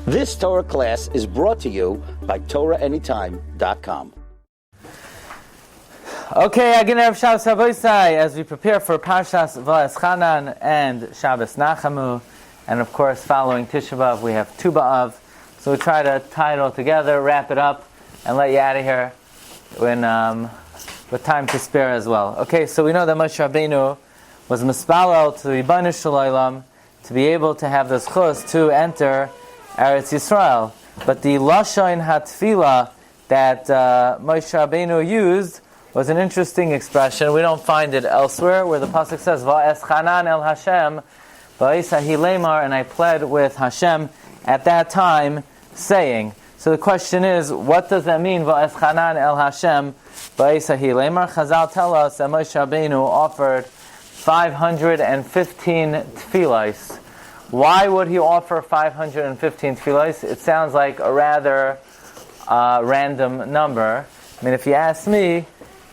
This Torah class is brought to you by TorahAnytime.com. Okay, again, Rav Shabbos Rabbi, as we prepare for Parshas Va'eschanan and Shabbos Nachamu, and of course, following Tisha B'Av, we have Tu B'Av. So we try to tie it all together, wrap it up, and let you out of here with time to spare as well. Okay, so we know that Moshe Rabbeinu was mispalel to the Ribono Shel Olam to be able to have the zchus to enter Eretz Yisrael. But the Lashon HaTfilah that Moshe Rabbeinu used was an interesting expression. We don't find it elsewhere, where the pasuk says, "Va'eschanan el Hashem, va'esahi lemar," and I pled with Hashem at that time, saying. So the question is, what does that mean? Va'eschanan el Hashem, va'esahi lemar. Chazal tell us that Moshe Rabbeinu offered 515 tefillos. Why would he offer 515 tefillos? It sounds like a rather random number. I mean, if you ask me,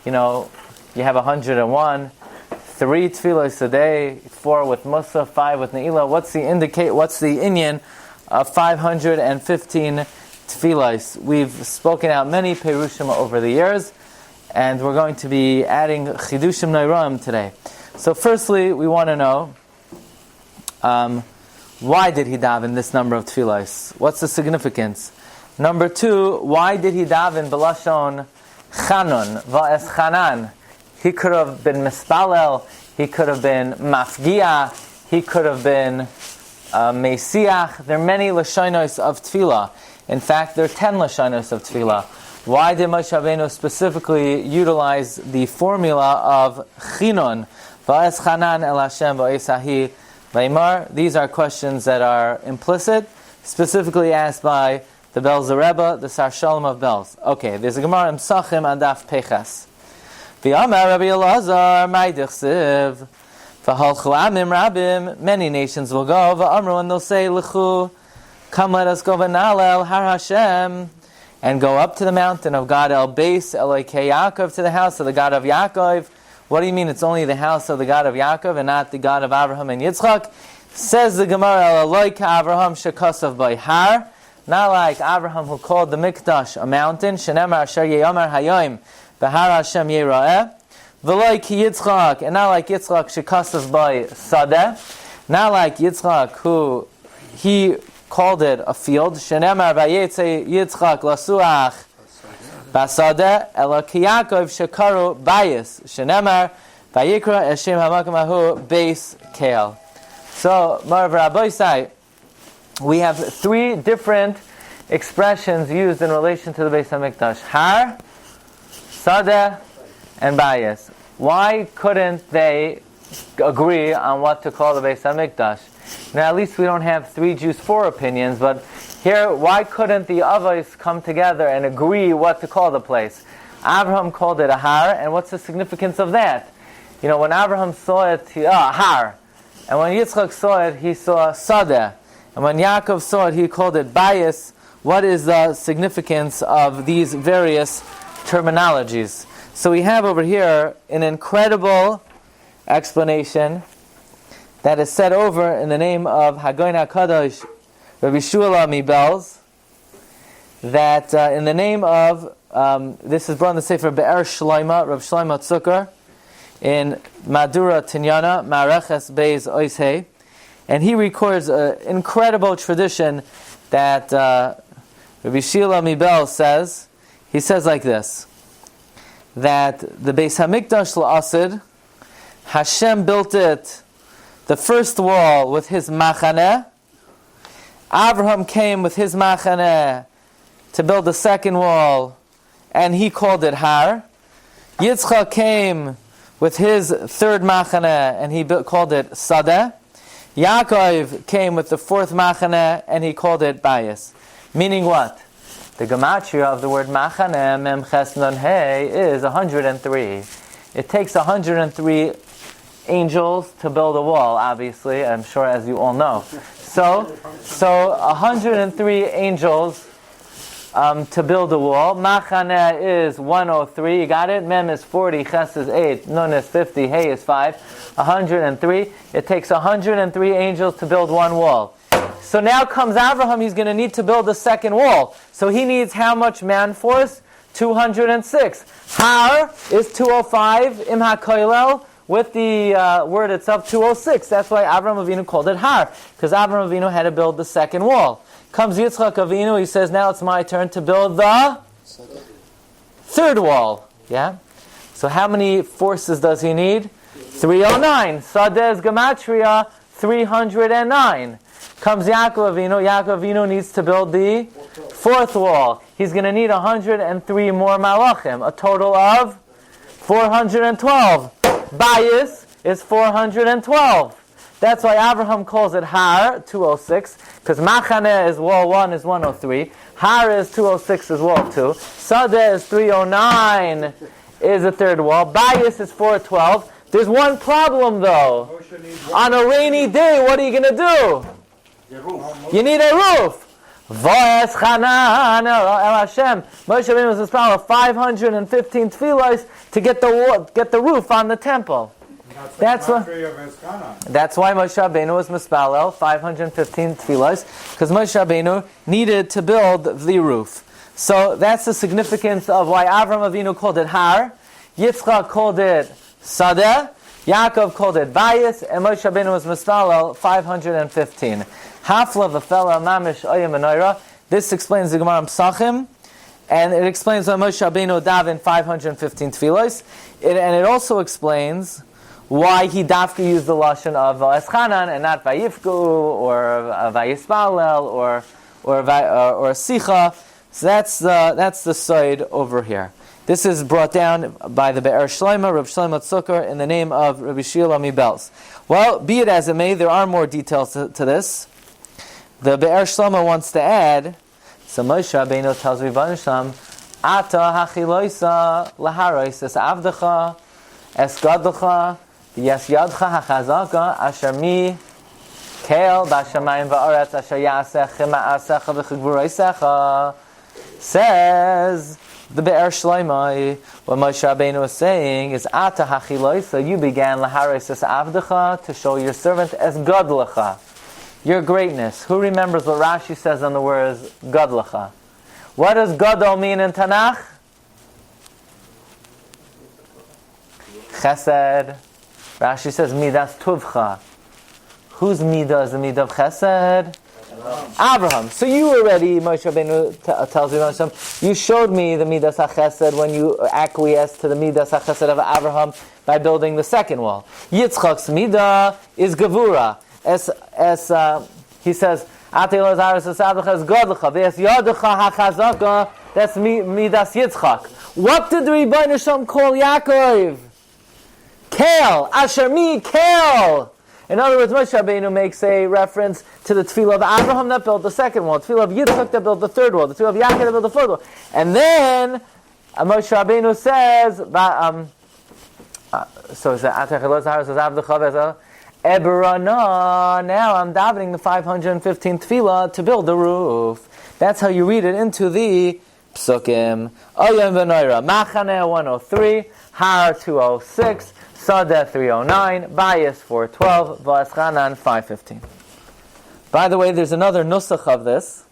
you have 101, 3 tefillos a day, 4 with Musaf, 5 with Ne'ilah. What's the inyan of 515 tefillos? We've spoken out many perushim over the years, and we're going to be adding chidushim neiram today. So firstly, we want to know, why did he daven this number of tefillos? What's the significance? Number 2, why did he daven b'lashon chanun, va'eschanan? He could have been mispalel, he could have been mafgia, he could have been mesiach. There are many lashonos of tefillah. In fact, there are 10 lashonos of tefillah. Why did Moshe Rabbeinu specifically utilize the formula of chinun, va'eschanan el Hashem, va'esahi Weimar? These are questions that are implicit, specifically asked by the Belzer Rebbe, the Sar Shalom of Belz. Okay, there's a Gemara in Psachim and Daf Pechas. V'yamar Rabbi Elazar, ma'idich siv, v'halchu amim rabim, many nations will go, v'amru, and they'll say, L'chu, come let us go v'nalel har Hashem, and go up to the mountain of God El Beis, Elokei Yaakov, to the house of the God of Yaakov. What do you mean it's only the house of the God of Yaakov and not the God of Abraham and Yitzchak? Says the Gemara, Elokei Abraham shekasav by har, not like Abraham who called the Hamikdash a mountain, Shenemar Asher Yeyamar Hayom, Behar Hashem Yira'eh, V'lokei Yitzchak, and not like Yitzchak shekasav by Sadeh, not like Yitzchak who he called it a field, Shenemar Vayetze Yitzchak Lasuach Basadeh, Elokei Yaakov shekaru Beis, Shenemar Vayikra Eshem Hamakom Ahu Beis Kael. So, Marav Rabbi say, we have 3 different expressions used in relation to the Beis Hamikdash: Har, Sadeh, and Beis. Why couldn't they agree on what to call the Beis Hamikdash? Now, at least we don't have 3 Jews, 4 opinions, but here, why couldn't the Avos come together and agree what to call the place? Abraham called it a Har, and what's the significance of that? When Abraham saw it, Har. And when Yitzchak saw it, he saw Sadeh. And when Yaakov saw it, he called it Beis. What is the significance of these various terminologies? So we have over here an incredible explanation that is said over in the name of Hagoyin HaKadosh, Rabbi Shula Mibelz, that in the name of, this is brought in the Sefer Be'er Shloima, Rabbi Shloima Tzukar, in Madura Tinyana, Mareches Beis Oishei, and he records an incredible tradition that Rabbi Shila Mibel says. He says like this, that the Beis Hamikdash La'asid, Hashem built it, the first wall with his machaneh. Abraham came with his machaneh to build the second wall, and he called it Har. Yitzchak came with his third machaneh, and he called it Sadeh. Yaakov came with the 4th machaneh, and he called it Beis. Meaning what? The gematria of the word machaneh, mem ches nun hey, is 103. It takes 103 angels to build a wall, obviously, I'm sure, as you all know. So 103 angels to build a wall. Machaneh is 103, you got it? Mem is 40, Ches is 8, Nun is 50, Hey is 5. 103. It takes 103 angels to build one wall. So now comes Abraham, he's going to need to build a second wall. So he needs how much man force? 206. Har is 205, im ha-koilel, with the word itself, 206. That's why Abraham Avinu called it Har, because Abraham Avinu had to build the second wall. Comes Yitzchak Avinu, he says, now it's my turn to build the third wall. Yeah? So how many forces does he need? 309. Sadeh is Gematria, 309. Comes Yaakov Avinu needs to build the fourth wall. He's going to need 103 more malachim, a total of 412. Beis is 412. That's why Abraham calls it Har, 206, because Machaneh is wall 1 is 103. Har is 206 is wall 2. Sadeh is 309 is the third wall. Beis is 412. There's one problem though. On a rainy day, what are you going to do? You need a roof. Vo'es Chanan El Hashem. Moshe Rabbeinu was responsible 515 tefillos to get the roof on the temple. That's why Moshe Rabbeinu was mispalel 515 tefillos, because Moshe Rabbeinu needed to build the roof. So that's the significance of why Avram Avinu called it Har, Yitzchak called it Sadeh, Yaakov called it Beis, and Moshe Rabbeinu was mispalel 515. Hafla v'fela mamish oyim v'noira. This explains the Gemara Psachim, and it explains why Moshe Rabbeinu davened 515 tefillos. And it also explains why he dafka used the lashon of Eschanan and not Vayifku or Vayispalel or Sicha. So that's the side over here. This is brought down by the Be'er Shlomo, Rabbi Shlomo Tzukar, in the name of Rabbi Shiur Mibels. Well, be it as it may, there are more details to this. The Be'er Shlomo wants to add, so Moshe Rabbeinu tells Rebbeinu Shalom, Ata hachiloisa laharois es avdecha es gadlecha yes yadcha hachazaka asher mi keil b'ashamayim va'aretz asher yasech chima'asecha v'chigvuroisecha. Says the Be'er Shlomo, what Moshe Rabbeinu is saying is Ata hachiloisa, you began laharois es avdecha to show your servant as gadlecha, your greatness. Who remembers what Rashi says on the words Gadlecha? What does Gadol mean in Tanakh? Chesed. Rashi says Midas Tuvcha. Whose Midah is the Midah of Chesed? Abraham. So you already, Moshe Rabbeinu tells you, you showed me the Midas HaChesed when you acquiesced to the Midas HaChesed of Abraham by building the second wall. Yitzchak's Midah is Gevura. As he says, that's Midas Yitzchak. What did the Rebbeinu Shalom call Yaakov? Kel, Asher mi Kel. In other words, Moshe Rabbeinu makes a reference to the tefillah of Abraham that built the second wall, the tefillah of Yitzchak that built the third wall, the tefillah of Yaakov that built the fourth wall. And then Moshe Rabbeinu says, Eberana, now I'm davening the 515 tefillah to build the roof. That's how you read it into the Psukim. Oyem v'noira, Machaneh 103, Har 206, Sadeh 309, Beis 412, V'eschanan 515. By the way, there's another nusach of this.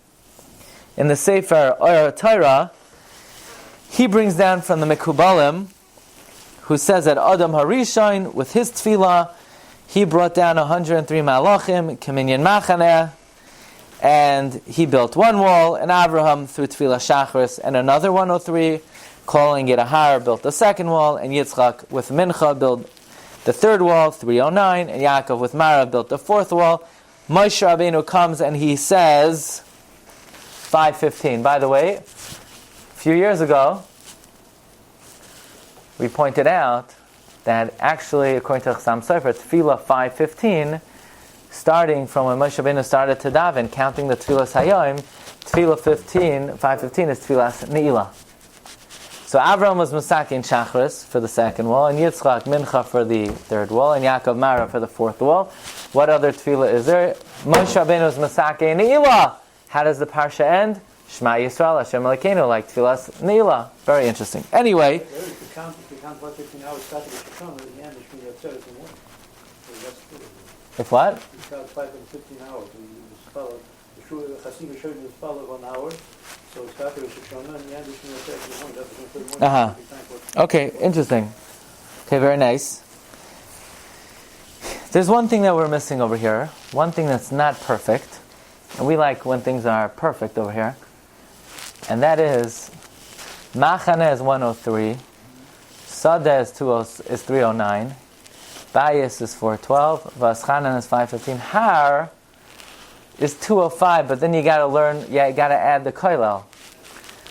In the Sefer Torah, he brings down from the Mekubalim, who says that Adam Harishon, with his tefillah, he brought down 103 malachim, Kaminyan Machaneh, and he built one wall, and Abraham through Tefillah Shachris, and another 103, calling it a Har, built the second wall, and Yitzchak with Mincha built the third wall, 309, and Yaakov with Mara built the fourth wall. Moshe Rabbeinu comes and he says 515. By the way, a few years ago, we pointed out that actually, according to Chassam Sofer, Tefillah 515, starting from when Moshe Rabbeinu started to daven, counting the Tefillah Hayom, Tefillah 515 is Tefillah Ne'ilah. So Avram was Masakin Shachris for the second wall, and Yitzchak Mincha for the third wall, and Yaakov Mara for the fourth wall. What other Tefillah is there? Moshe Rabbeinu was Masakin Ne'ilah. How does the Parsha end? Shema Yisrael, Hashem Elokeinu, like Tefillah Ne'ilah. Very interesting. Anyway, If you count 15 hours, start with the at the end, it's going to be if what? You count 5 and 15 hours. follow. The Shul, the Chasim showed you follow 1 hour. So it's after the Shoshana, and the end is going to take the morning. That's going to take more. Okay, interesting. Okay, very nice. There's one thing that we're missing over here. One thing that's not perfect. And we like when things are perfect over here. And that is, Machane is 103. Sadeh is 309. Beis is 412. Vaschanan is 515. Har is 205, but then you got to learn, you got to add the koilel.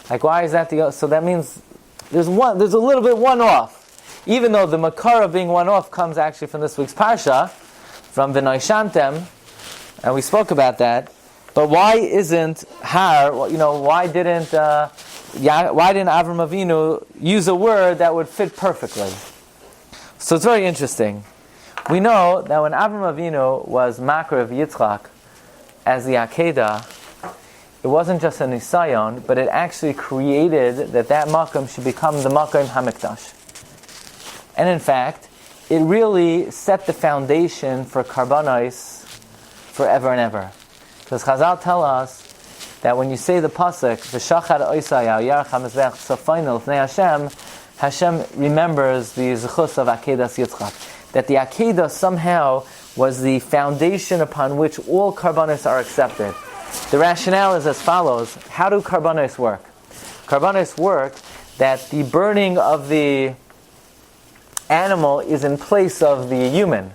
Like, why is that so that means there's a little bit one off. Even though the makar of being one off comes actually from this week's Parsha, from V'nai Shantem, and we spoke about that. But why isn't Har, why didn't Avram Avinu use a word that would fit perfectly? So it's very interesting. We know that when Avram Avinu was Makar of Yitzchak as the Akedah, it wasn't just a Nisayon, but it actually created that Makom should become the Makom Hamikdash. And in fact, it really set the foundation for Karbanos forever and ever. Because Chazal tell us that when you say the pasuk, "V'shachar oisaya yarcham mizbech tzafayna l'fnei Hashem," Hashem remembers the zechus of Akedas Yitzchak. That the Akedah somehow was the foundation upon which all Karbanos are accepted. The rationale is as follows. How do Karbanos work? Karbanos work that the burning of the animal is in place of the human.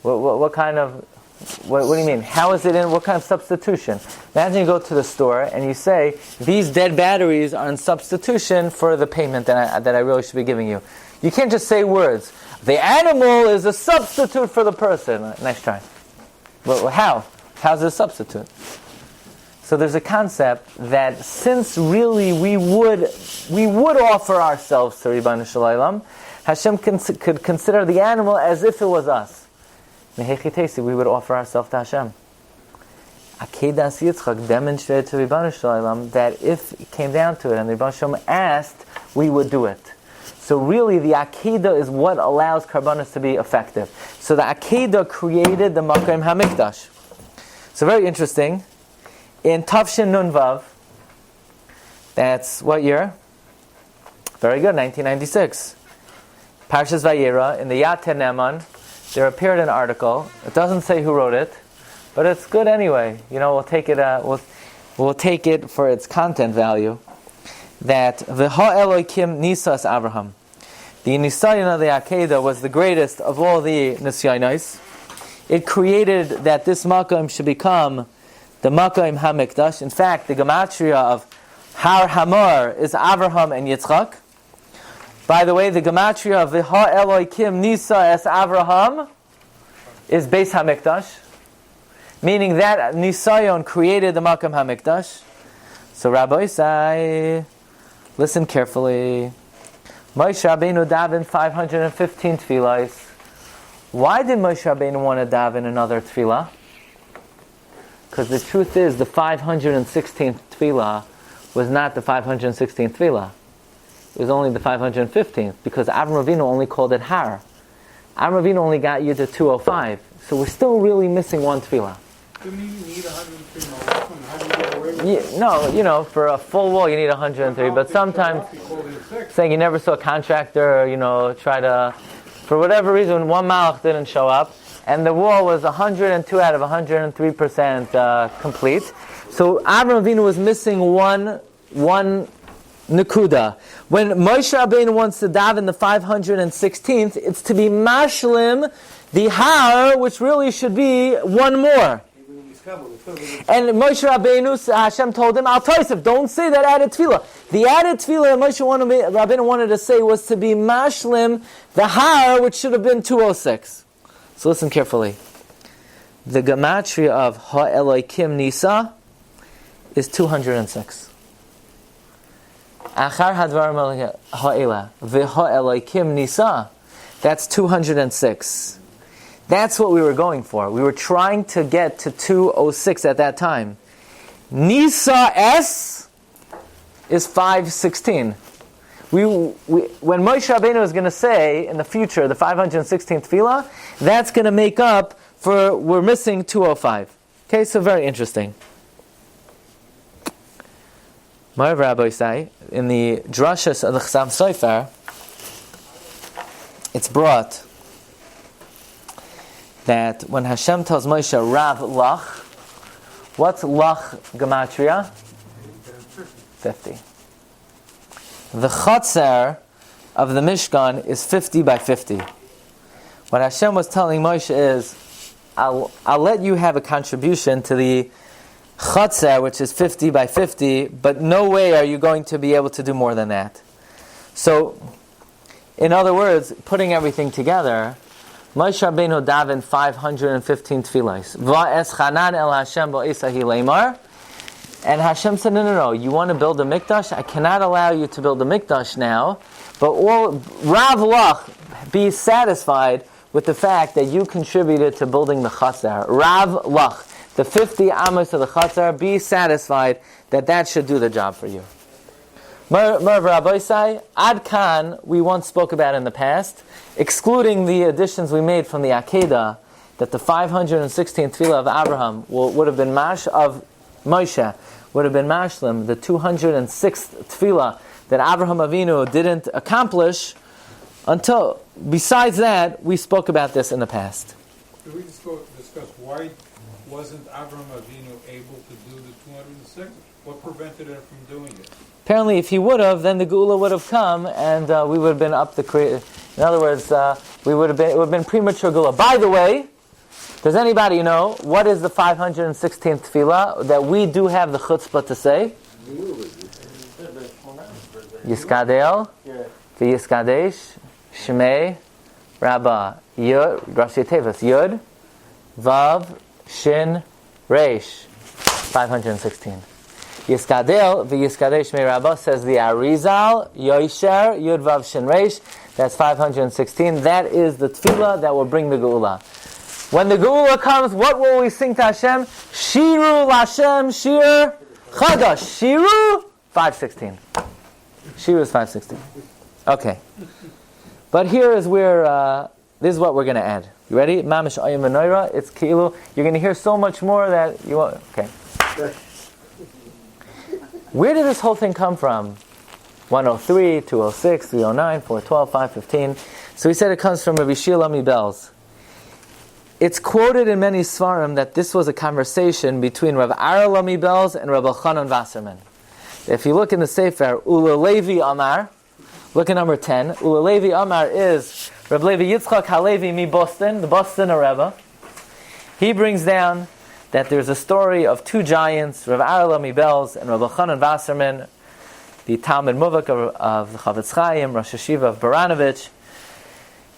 What do you mean? How is it in? What kind of substitution? Imagine you go to the store and you say, these dead batteries are in substitution for the payment that I really should be giving you. You can't just say words. The animal is a substitute for the person. Nice try. Well, how? How's it a substitute? So there's a concept that since really we would offer ourselves to Ribbon Shalom, Hashem could consider the animal as if it was us. We would offer ourselves to Hashem. Akedas Yitzchak demonstrated to Ribbon Shalom that if it came down to it and Ribbon Shalom asked, we would do it. So really the Akedah is what allows Karbanos to be effective. So the Akedah created the Makom Hamikdash. So very interesting. In Tavshin Nun Vav, that's what year? Very good, 1996. Parshas Vayera, in the Yad Ne'eman, there appeared an article. It doesn't say who wrote it, but it's good anyway. We'll take it. We'll take it for its content value. That V'ha Elokim Nisas Avraham, the Nisayon of the Akedah was the greatest of all the Nisyanos. It created that this Makom should become the Makom Hamikdash. In fact, the gematria of Har Hamor is Avraham and Yitzchak. By the way, the gematria of V'ha Elokim Nisa es Avraham is Beis Hamikdash, meaning that Nisayon created the Makom Hamikdash. So Rabbi say, listen carefully. Moshe Rabbeinu davened 515 tefillahs. Why did Moshe Rabbeinu want to daven another tefillah? Because the truth is, the 516th tefillah was not the 516th tefillah. It was only the 515th, because Avram Avinu only called it Har. Avram Avinu only got you to 205. So we're still really missing one tefillah. Didn't you need 103 more? How do you get away with Yeah, no, for a full wall you need 103, but sometimes, saying you never saw a contractor, try to, for whatever reason, one malach didn't show up, and the wall was 102 out of 103% complete. So Avram Avinu was missing one Nakuda. When Moshe Rabbeinu wants to daven the 516th, it's to be mashlim, the Har, which really should be one more. And Moshe Rabbeinu, Hashem told him, Al Taisif, don't say that added tefillah. The added tefillah that Moshe Rabbeinu wanted to say was to be mashlim, the Har, which should have been 206. So listen carefully. The gematria of Ha-Elokim Nisa is 206. Achar hadvarim ha'ela v'ha-Elokim Nisa, that's 206. That's what we were going for. We were trying to get to 206 at that time. Nisa S is 516. When Moshe Rabbeinu is going to say in the future the 516th tefillah, that's going to make up for we're missing 205. Okay, so very interesting. My Rabbi say in the Drashas of the Chsav Sofer, it's brought that when Hashem tells Moshe, Rav Lach, what's Lach Gematria? 50. The Chatzer of the Mishkan is 50 by 50. What Hashem was telling Moshe is, I'll let you have a contribution to the Chatzer, which is 50 by 50, but no way are you going to be able to do more than that. So, in other words, putting everything together, Moshe Rabbeinu davened 515 tefillos. Va'eschanan el Hashem ba'esahi leimar. And Hashem said, no, you want to build a Mikdash? I cannot allow you to build a Mikdash now, but Rav Lach, be satisfied with the fact that you contributed to building the Chatzar. Rav Lach, the 50 amos of the Chatzar, be satisfied that should do the job for you. Merv Rabbi say, Ad Kan, we once spoke about in the past, excluding the additions we made from the Akedah, that the 516th tefillah of Abraham would have been of Moshe, would have been mashlim, the 206th tefillah that Abraham Avinu didn't accomplish until, besides that, we spoke about this in the past. Could we discuss why wasn't Abraham Avinu able to do the 206? What prevented him from doing it? Apparently, if he would have, then the Geula would have come, and we would have been up the creation. In other words, it would have been premature Geula. By the way, does anybody know what is the 516th tefillah that we do have the chutzpah to say? Yiskadel, v'yiskadesh, Shmei, Rabba, Yud, Rashi Tevis, Yud, Vav, Shin, Reish, 516. Yiskadel, v'yiskadesh, Shmei, Rabba, says the Arizal, Yoisher, Yud, Vav, Shin, Reish, that's 516. That is the tefillah that will bring the Geula. When the Geula comes, what will we sing to Hashem? Shiru Lashem, Shiur, Chadash, Shiru, 516. Shiur is 516. Okay. But here is where, this is what we're going to add. You ready? Mamish Ayim V'Noira, it's Ki'ilu. You're going to hear so much more that you won't, okay. Where did this whole thing come from? 103, 206, 309, 412, 515. So he said it comes from Rabbi Shiur Lami Belz. It's quoted in many Svarim that this was a conversation between Rav Ara Lami Belz and Rabbi Chanan Wasserman. If you look in the Sefer, Ula Levi Amar, look at number 10. Ula Levi Amar is Rabbi Levi Yitzchak Halevi mi Boston, the Boston Rebbe. He brings down that there's a story of two giants, Rav Ara Lami Belz and Rabbi Chanan Wasserman, the Talmud Muvak of the Chavetz Chaim, Rosh Hashiva of Baranovich,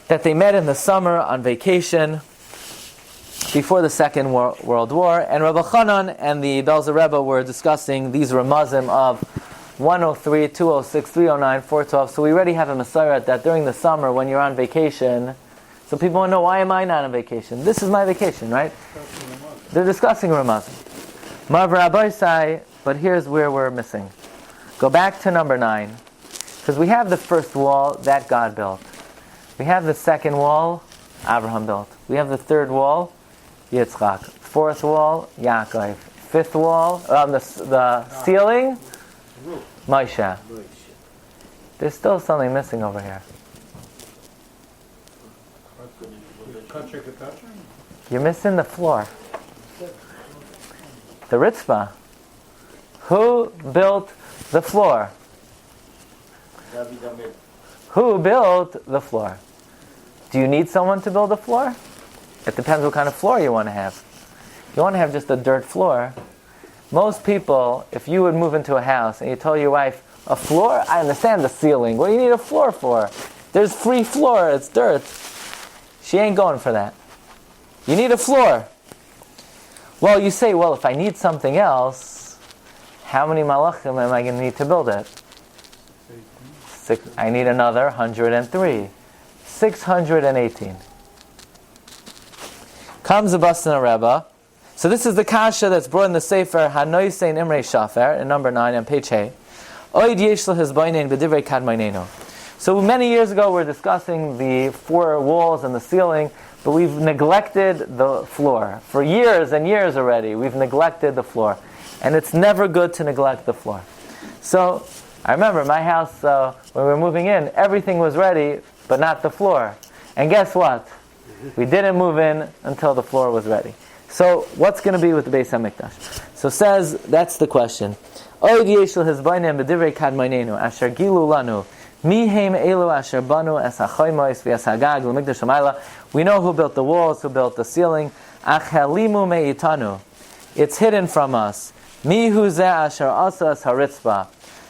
that they met in the summer on vacation before the Second World War, and Rabbi Chanan and the Belzer Rebbe were discussing these Ramazim of 103, 206, 309, 412. So we already have a Masorah that during the summer when you're on vacation, so people want to know, why am I not on vacation? This is my vacation, right? They're discussing Ramazim. Marv Rabbi say, but here's where we're missing. Go back to number 9, because we have the first wall that God built. We have the second wall, Abraham built. We have the third wall, Yitzchak. Fourth wall, Yaakov. Fifth wall, the ceiling, Moshe. There's still something missing over here. You're missing the floor. The Ritzvah. Who built the floor? Who built the floor? Do you need someone to build a floor? It depends what kind of floor you want to have. You want to have just a dirt floor. Most people, if you would move into a house and you told your wife, a floor? I understand the ceiling. What do you need a floor for? There's free floor, it's dirt. She ain't going for that. You need a floor. Well, you say, well, if I need something else, how many malachim am I going to need to build it? I need another 103. 618. Comes the Boston Rebbe. So this is the kasha that's brought in the Sefer Hanoisein Imrei Shafer in number 9 on page 8. Oid yesh lehizbainen b'divrei kadmeinenu. So many years ago we were discussing the 4 walls and the ceiling, but we've neglected the floor. For years and years already, we've neglected the floor. And it's never good to neglect the floor. So, I remember my house, when we were moving in, everything was ready, but not the floor. And guess what? We didn't move in until the floor was ready. So, what's going to be with the Beis Hamikdash? So says, that's the question. We know who built the walls, who built the ceiling. It's hidden from us.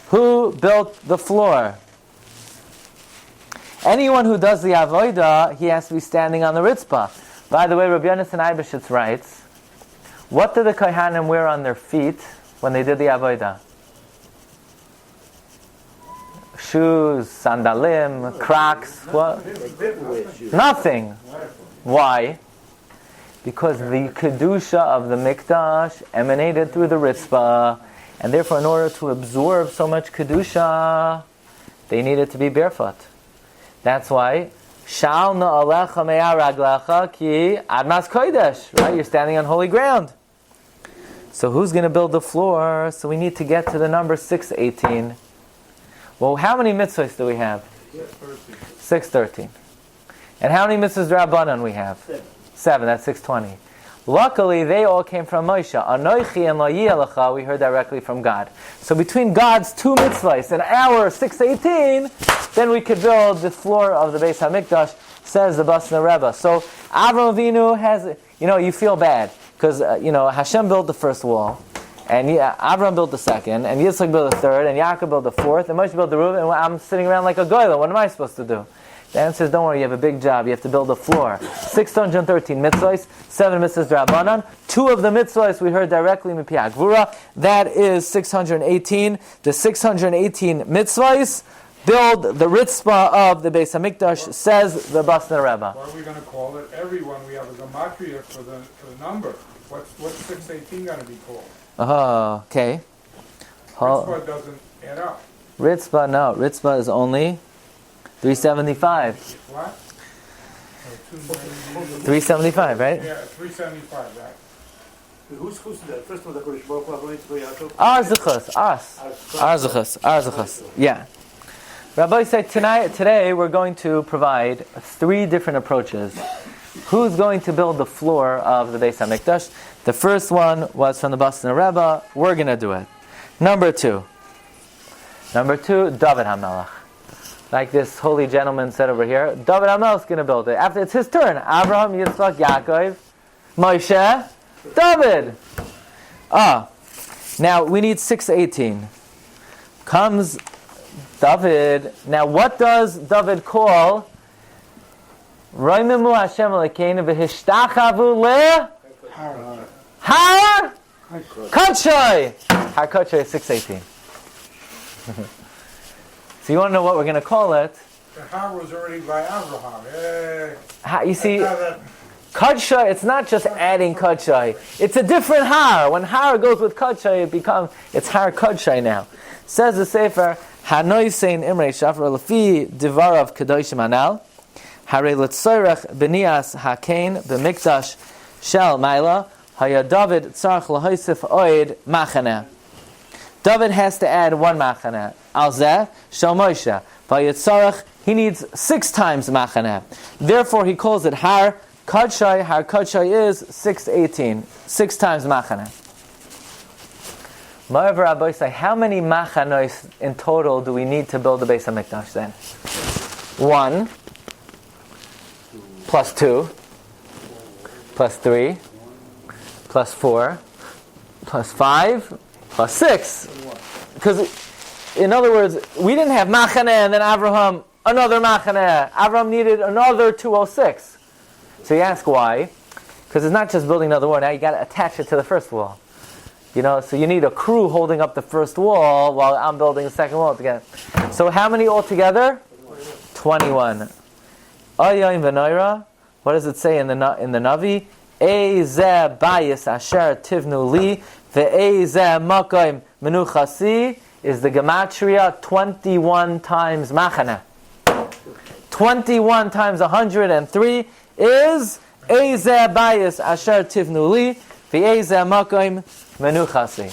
Who built the floor? Anyone who does the avodah, he has to be standing on the ritzpah. By the way, Rabbi Eibeshitz writes, what did the Kohanim wear on their feet when they did the avodah? Shoes, sandalim, Crocs, what? Nothing. Why? Because the kedusha of the Mikdash emanated through the ritzpah, and therefore in order to absorb so much kedusha, they needed to be barefoot. That's why Shal na'alecha me'ar raglecha ki admas kodesh. Right? You're standing on holy ground. So who's going to build the floor? So we need to get to the number 618. Well, how many mitzvahs do we have? 613. And how many mitzvahs Rabbanan we have? 7. That's 620. Luckily, they all came from Moshe. Anoichi and lo yiyeh we heard directly from God. So between God's 2 mitzvahs and our 618, then we could build the floor of the Beis Hamikdash, says the Basna Rebbe. So Avram Avinu has, you feel bad, because, Hashem built the first wall, and Avram built the second, and Yitzchak built the third, and Yaakov built the fourth, and Moshe built the roof, and I'm sitting around like a goyla. What am I supposed to do? The answer is, don't worry, you have a big job. You have to build a floor. 613 mitzvahs, 7 mitzvahs Rabbanan. 2 of the mitzvahs we heard directly in Piyah Gvura. That is 618. The 618 mitzvahs build the ritzpah of the Beis Hamikdash, says the Basna Rebbe. What are we going to call it? Everyone, we have a gematria for the number. What's 618 going to be called? Oh, okay. Ritzpah doesn't add up. Ritzpah is only 375. What? 375, right? Yeah, 375, right. Who's that? First one, the Kodesh Baruch Hu, Avraham Yitzchak Yaakov? Arzuchas. Yeah. Rabbi said today we're going to provide 3 different approaches. Who's going to build the floor of the Beis Hamikdash? The first one was from the Basna Rebbe. We're going to do it. Number 2, David HaMelech. Like this holy gentleman said over here, David HaMelech is going to build it. After it's his turn, Abraham, Yitzchak, Yaakov, Moshe, David. Now we need 618. Comes David. Now what does David call? Roimimu Hashem Elokeinu v'hishtachavu le Har Kodshay. Har Kodshay is 618. So you want to know what we're going to call it? The Har was already by Abraham. You see, Kodshay, it's not just adding Kodshay. It's a different Har. When Har goes with Kodshay, it's Har Kodshay now. Says the Sefer, Hanoi Sein Imrei Shafar Lefi Divarav Kedoshim Anal Hare Letzorech Benias Hakein B'Mikdash Shel Maila Haya David Tzarch Lahoisif Oid Machaneh. David has to add 1 machaneh. Alzeh Shel Moshe. Vayitzarech, he needs 6 times machaneh. Therefore, he calls it Har Kodshay. Har Kodshay is 618. 6 times machaneh. Moreover, Rabbi say, how many machanos in total do we need to build the Beis Hamikdash then? 1 plus 2 plus 3 plus 4 plus 5 plus 6. Because, in other words, we didn't have machaneh and then Abraham, another machaneh. Abraham needed another 206. So you ask why? Because it's not just building another wall. Now you got to attach it to the first wall. So you need a crew holding up the first wall while I'm building the second wall together. So how many altogether? 21. Ayoim v'noira. What does it say in the Navi? Eizeh bayis asher tivnu li ve'eizeh makoim menuchasi is the gematria 21 times machaneh. 21 times 103 is Eizeh Bayis Asher Tivnu Li V'Eizeh Makom Menuchasi.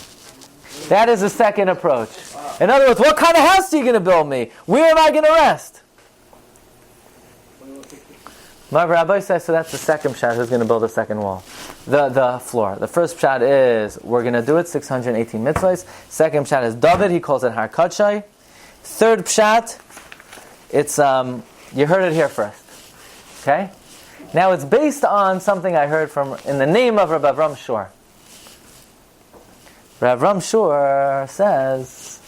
That is the second approach. In other words, what kind of house are you going to build me? Where am I going to rest? My Rabbi says, so that's the second pshat who's going to build the second wall. The floor. The first pshat is, we're going to do it, 618 mitzvahs. Second pshat is David, he calls it Har Kachai. Third pshat, it's, you heard it here first. Okay? Now it's based on something I heard in the name of Rabbi Avram Shiur. Rabbi Avram Shiur says,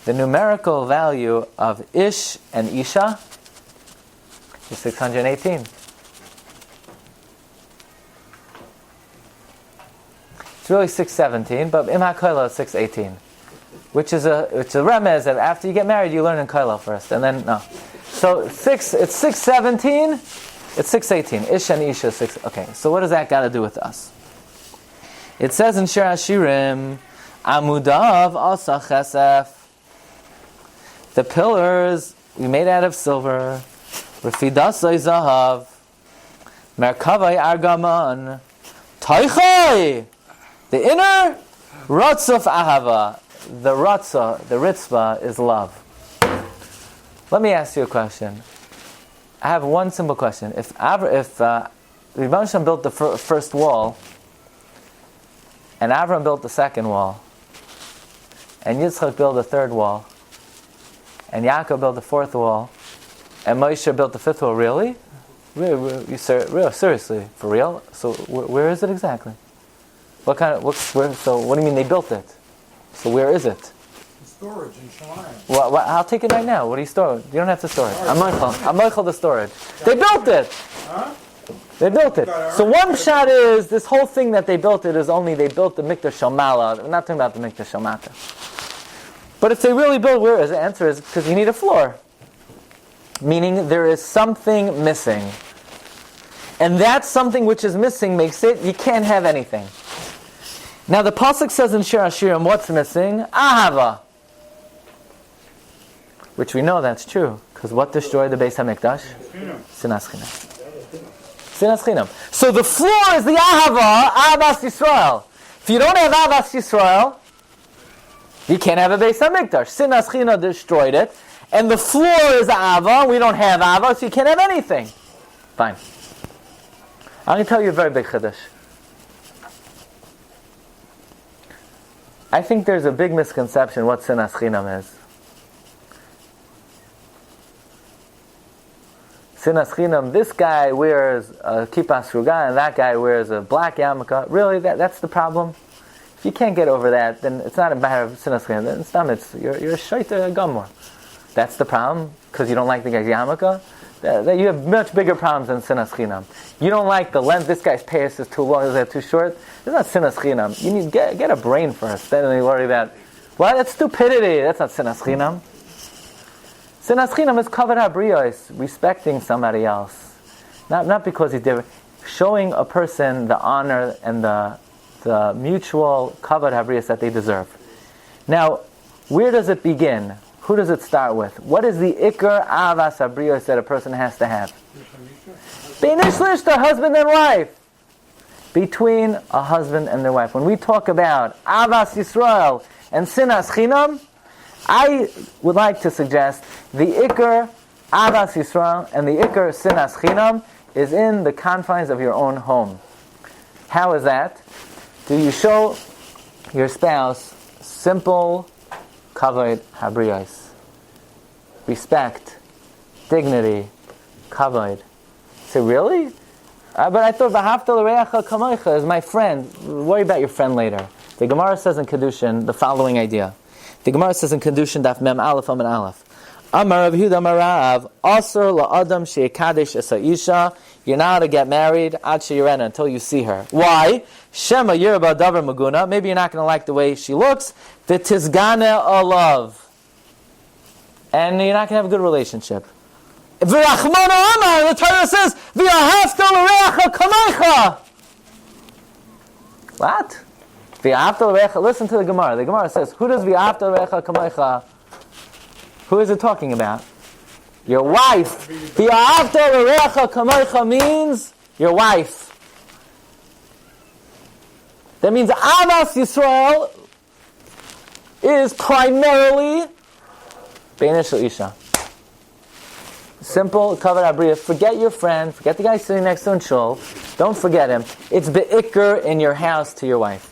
the numerical value of Ish and Isha is 618. It's really 617, but Im HaKoilel is 618. Which is a remez that after you get married, you learn in Koilel first, and then, no. So it's 617, it's 618. Ish and Isha, 6. Okay, so what does that got to do with us? It says in Shir HaShirim, Amudav Asa Chesef. The pillars we made out of silver. Refidasai Zahav. Merkavai Argaman. Taichai. The inner Ratzuf Ahava. The Ratzah, the Ritzvah is love. Let me ask you a question. I have one simple question. If Rebbe Shem built the first wall, and Avram built the second wall, and Yitzchak built the third wall, and Yaakov built the fourth wall, and Moshe built the fifth wall, really? Seriously, for real? So where is it exactly? So what do you mean they built it? So where is it? Storage in Shemayim. Well, I'll take it right now. What do you store? You don't have to store it. I'm Michael the storage. They built it. Huh? They built it. So one shot is, this whole thing that they built it is only they built the Mikdash Shalmala. We're not talking about the Mikdash Shalmata. But if they really built, where is the answer is because you need a floor. Meaning there is something missing. And that something which is missing makes it, you can't have anything. Now the pasuk says in Shir HaShirim, what's missing? Ahava. Which we know that's true, because what destroyed the Beis Hamikdash? Sinas Chinam. Sinas Chinam. So the floor is the Ahava, Ahavas Yisrael. If you don't have Ahavas Yisrael, you can't have a Beis Hamikdash. Sinas Chinam destroyed it, and the floor is Ahava. We don't have Ahava, so you can't have anything. Fine. I'm going to tell you a very big chiddush. I think there's a big misconception what Sinas Chinam is. Sinas Chinam, this guy wears a kippah sruga and that guy wears a black yarmulke. Really, that's the problem? If you can't get over that, then it's not a matter of Sinas Chinam. You're a shaita gamor. That's the problem? Because you don't like the guy's yarmulke? You have much bigger problems than Sinas Chinam. You don't like the length, this guy's payas is too long, is that too short? It's not Sinas Chinam. You need to get a brain first, then you worry about, well, that's stupidity, that's not Sinas Chinam. Sinas Chinam is kavod habriyos, respecting somebody else. Not because he's different. Showing a person the honor and the mutual kavod habriyos that they deserve. Now, where does it begin? Who does it start with? What is the ikar avas habriyos that a person has to have? Beinish lishta, husband and wife. Between a husband and their wife. When we talk about avas Yisrael and sinas chinam, I would like to suggest the ikar avas Yisrael and the ikar sinas chinam is in the confines of your own home. How is that? Do you show your spouse simple kavod habriyos, respect, dignity, kavod? Say, really? But I thought v'ahavta l'reacha kamocha is my friend. Worry about your friend later. The Gemara says in Kedushin the following idea. The Gemara says in Kedushin daf mem aleph amid aleph. Amar Rav Yehuda Amar Rav Asur la'adam she'ekadesh es ha'isha. You're not to get married ad she'yirena until you see her. Why? Shema yirba davar maguna. Maybe you're not going to like the way she looks. V'tizgane alav. And you're not going to have a good relationship. V'rachmana Amar, the Torah says, v'ahavta l'reacha kamecha. What? V'ahavta l'reacha, listen to the Gemara. The Gemara says, who does v'ahavta l'reacha kamecha? Who is it talking about? Your wife. V'ahavta l'reacha kamocha means your wife. That means Avas Yisrael is primarily Beinish L'isha. Simple, kavod habriya. Forget your friend. Forget the guy sitting next to you in shul. Don't forget him. It's be'ikr in your house to your wife.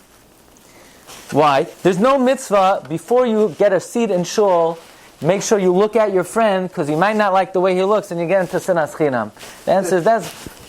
Why? There's no mitzvah before you get a seat in shul. Make sure you look at your friend because you might not like the way he looks, and you get into sinas chinam. The answer is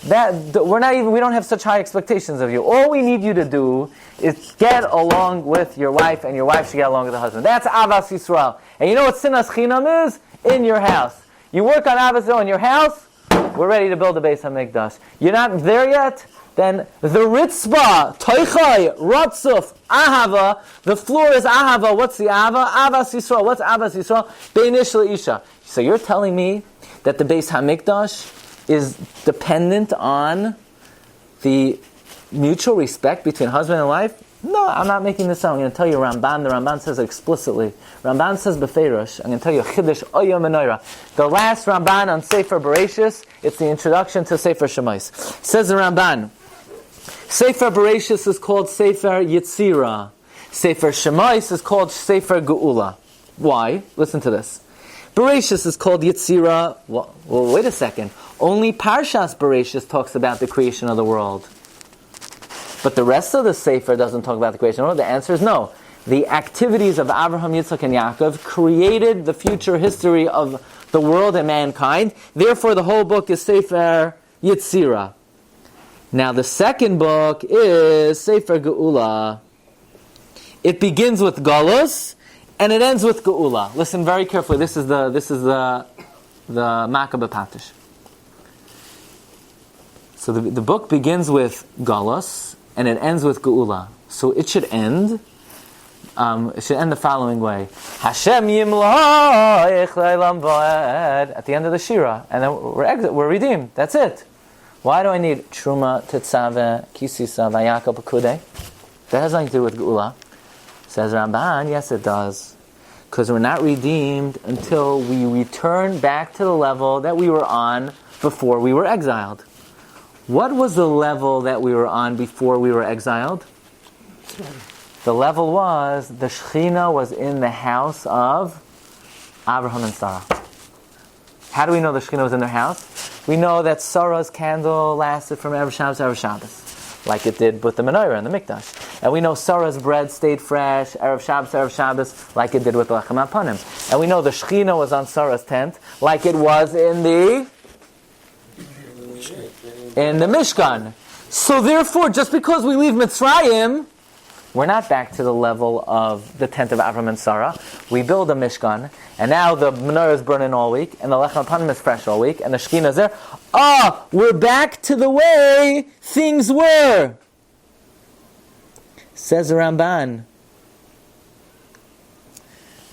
we don't have such high expectations of you. All we need you to do is get along with your wife, and your wife should get along with the husband. That's Avas Yisrael. And you know what sinas chinam is? In your house. You work on Avas Yisrael in your house, we're ready to build a Beis Hamikdash. You're not there yet? Then the ritzba, toichai, ratzuf, ahava, the floor is ahava. What's the ahava? Avas Yisrael. What's Avas Yisrael? Beinish L'isha. So you're telling me that the Beis Hamikdash is dependent on the mutual respect between husband and wife? No, I'm not making this up. I'm going to tell you Ramban. The Ramban says it explicitly. Ramban says befeirush. I'm going to tell you Chiddush Oya Menorah. The last Ramban on Sefer Bereshis, it's the introduction to Sefer Shemais. Says the Ramban, Sefer Bereshis is called Sefer Yetzira. Sefer Shemais is called Sefer Geula. Why? Listen to this. Bereshis is called Yetzira. Well, wait a second. Only Parshas Bereshis talks about the creation of the world. But the rest of the Sefer doesn't talk about the creation of the world. The answer is no. The activities of Abraham, Yitzchak, and Yaakov created the future history of the world and mankind. Therefore, the whole book is Sefer Yetzira. Now, the second book is Sefer Geula. It begins with Galus, and it ends with Geula. Listen very carefully. This is the Makkah Patish. So the book begins with Galus, and it ends with Geula. So it should end the following way. Hashem yimloich leilam va'ed. At the end of the Shira. And then we're redeemed. That's it. Why do I need Truma, Tetzaveh, Kisisa, Vayakal, Pekude? That has nothing to do with Geula. Says Ramban, yes it does. Because we're not redeemed until we return back to the level that we were on before we were exiled. What was the level that we were on before we were exiled? The level was, the Shekhinah was in the house of Abraham and Sarah. How do we know the Shekhinah was in their house? We know that Sarah's candle lasted from Erev Shabbos to Erev Shabbos, like it did with the menorah and the Mikdash. And we know Sarah's bread stayed fresh, Erev Shabbos to Erev Shabbos, like it did with Lechem HaPanim. And we know the Shekhinah was on Sarah's tent, like it was in the Mishkan. So therefore, just because we leave Mitzrayim, we're not back to the level of the tent of Avram and Sarah. We build a Mishkan, and now the menorah is burning all week, and the Lechem HaPanim is fresh all week, and the Shekhinah is there. We're back to the way things were. Says the Ramban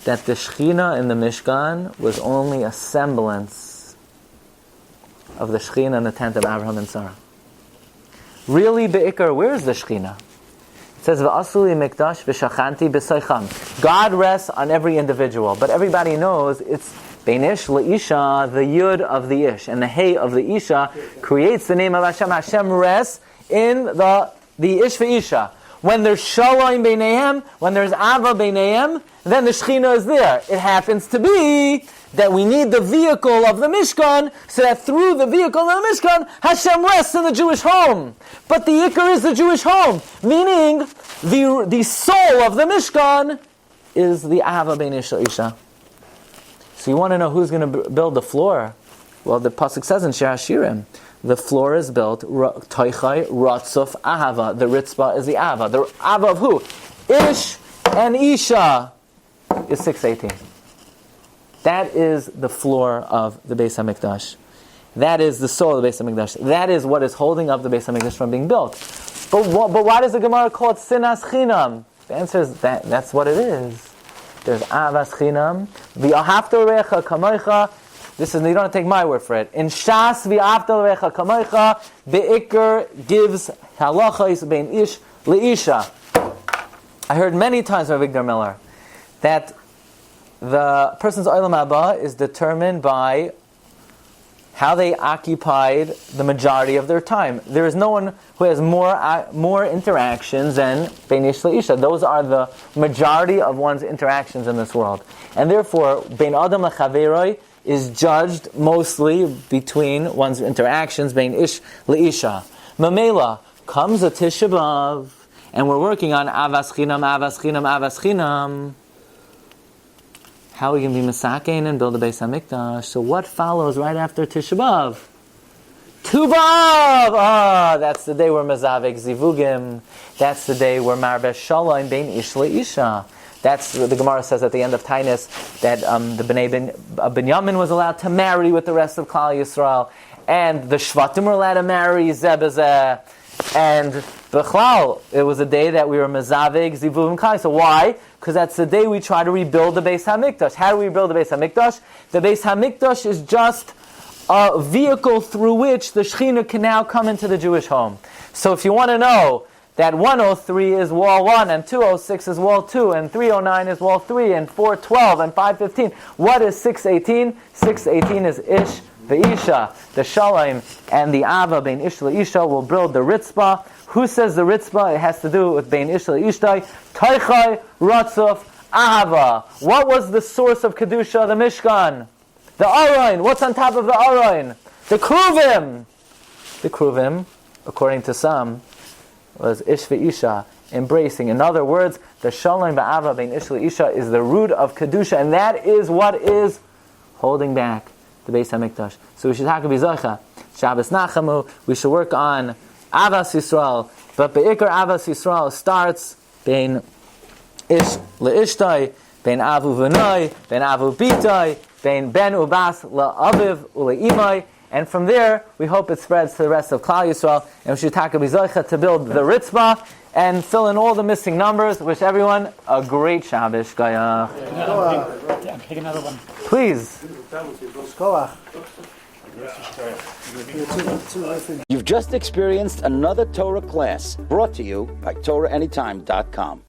that the Shekhinah in the Mishkan was only a semblance of the Shekhinah in the tent of Abraham and Sarah. Really, Be'ikar, where is the Shekhinah? It says, V'asuli mikdash v'shachanti b'seicham. God rests on every individual, but everybody knows it's Beinish L'isha, the Yud of the Ish, and the Hey of the Isha creates the name of Hashem. Hashem rests in the Ish v'Isha. When there's Shalom B'neihem, when there's Ava B'neihem, then the Shekhinah is there. It happens to be that we need the vehicle of the Mishkan, so that through the vehicle of the Mishkan, Hashem rests in the Jewish home. But the Ikar is the Jewish home, meaning the soul of the Mishkan is the Ava Beinish Isha. So you want to know who's going to build the floor? Well, the pasuk says in Shir Hashirim, the floor is built, Toichai, Ratzuf, Ahava. The Ritzba is the Ava. The Ava of who? Ish and Isha is 618. That is the floor of the Beis Hamikdash. That is the soul of the Beis Hamikdash. That is what is holding up the Beis Hamikdash from being built. But why does the Gemara call it Sinas Chinam? The answer is that's what it is. There's Avas Chinam. V'ahavta l'recha kamocha. This is, you don't have to take my word for it. In Shas v'ahavta l'recha kamocha, Be'ikr gives halachos bein ish le'isha. I heard many times from Victor Miller that the person's olam haba is determined by how they occupied the majority of their time. There is no one who has more interactions than Bein Ish L'Isha. Those are the majority of one's interactions in this world. And therefore, Bein Adam L'Chaveroi is judged mostly between one's interactions, Bein Ish L'Isha. Mamela, comes a Tisha B'Av, and we're working on Avas Chinam, Avas Chinam, Avas Chinam. How are we going to be Masakein and build a Beis Hamikdash? So what follows right after Tisha B'Av? Tu B'Av! That's the day we're Mazavek Zivugim. That's the day we're Marbesh Shalom Bein Ish L'Isha. That's what the Gemara says at the end of Tainus, that the Bnei Binyamin was allowed to marry with the rest of Klal Yisrael, and the Shvatim were allowed to marry Zeh B'Zeh. And B'chlal, it was a day that we were Mazavek Zivugim Klal. So why? Because that's the day we try to rebuild the Beis Hamikdash. How do we rebuild the Beis Hamikdash? The Beis Hamikdash is just a vehicle through which the Shekhinah can now come into the Jewish home. So if you want to know that 103 is wall 1, and 206 is wall 2, and 309 is wall 3, and 412, and 515, what is 618? 618 is Ish V'Isha. The Shalom and the Ava, Bein Ish L'Isha, will build the Ritzpah. Who says the Ritzpah? It has to do with Bein Ish L'Ishtay. Taichai Ratzuf Ahava. What was the source of Kedusha, the Mishkan? The Aron. What's on top of the Aron? The Kruvim. The Kruvim, according to some, was Ish V'Isha, embracing. In other words, the Shalom Ba'ava Bein Ish L'Isha is the root of Kedusha, and that is what is holding back the Beis Hamikdash. So we should have B'Zocha, Shabbos Nachamu, we should work on Avas Yisrael, but Be'ikar Avas Yisrael starts Bein Ish L'Ishtay, Bein Avu V'nai, Bein Avu Bitai, Bein Ben Ubas La'aviv U'Le'imai, and from there, we hope it spreads to the rest of Klal Yisrael, and we should take a bizoicha to build the Ritzpah and fill in all the missing numbers. Wish everyone a great Shabbos. Take another one. Please. You've just experienced another Torah class brought to you by TorahAnytime.com.